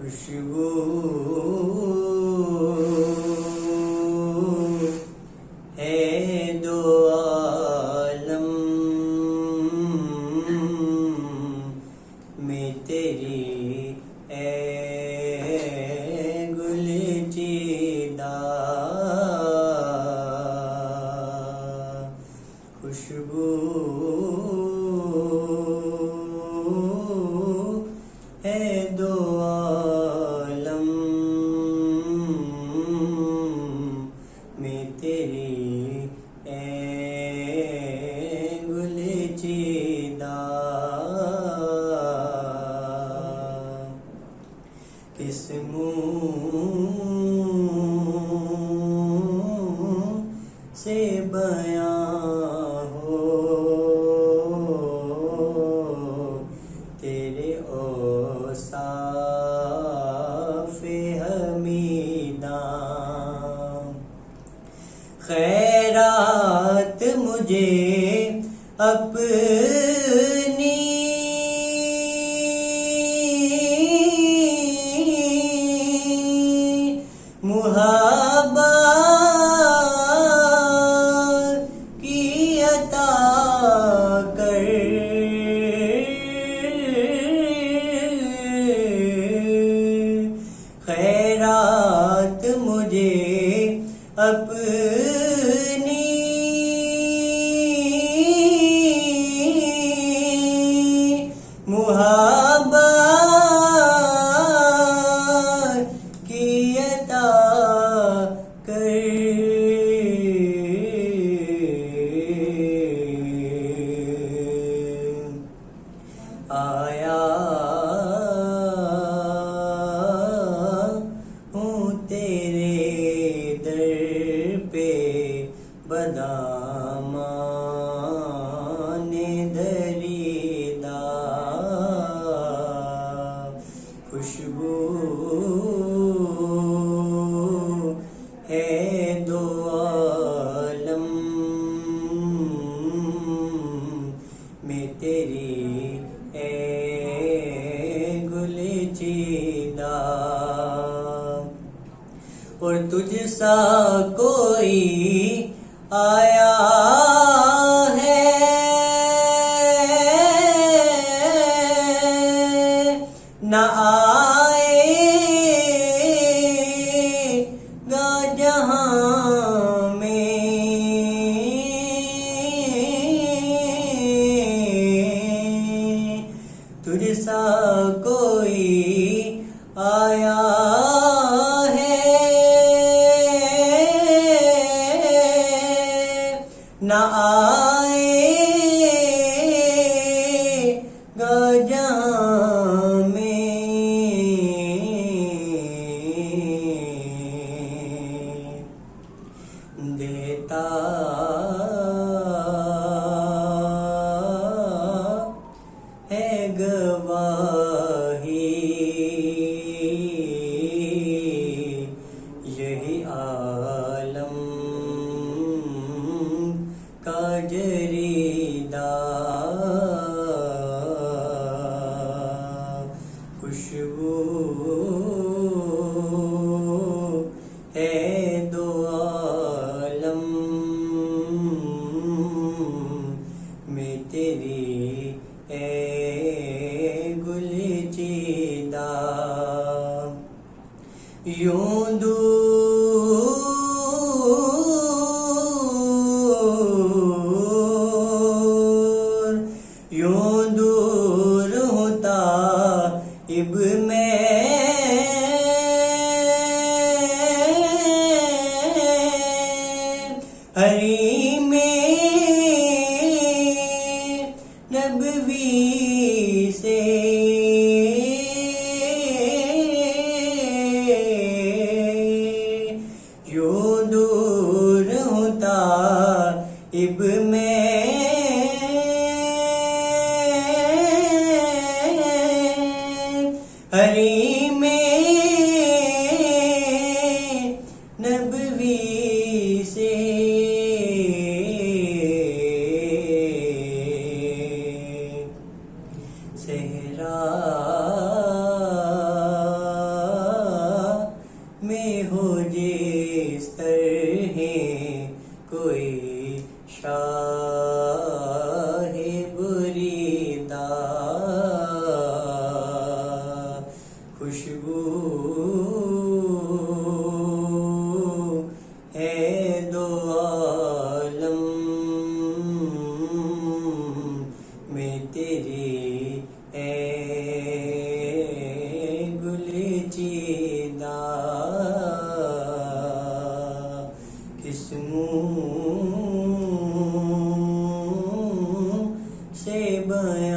खुशबू है दो आलम में तेरी गुल चीदा खुशबू है दो आलम में तेरी गुल चीदा किस मुँह से बयां हो तेरे औसाफ़े हमीदा खैरात मुझे अपनी मुहब्बत की अता कर खैरात मुझे अपनी मुहब्बत की अता कर आया हूँ तेरे दर पे बदामाने दरीदा खुशबू है दो आलम में तेरी गुल चीदा और तुझसा कोई आया है न आएगा जहां में तुझसा कोई आया न आएगा जहां में देता है गवाही यही आलम का जरीदा खुशबू है दो आलम में तेरी गुल चीदा यूं दूर होता इब मैं हरी में नबवी से यूं दूर होता इब मैं हरी में नबवी से सहरा बिस्तर है कोई शाह बुरीदा खुशबू है दो आलम में तेरी है गुलचीदा किस मुँह से बयां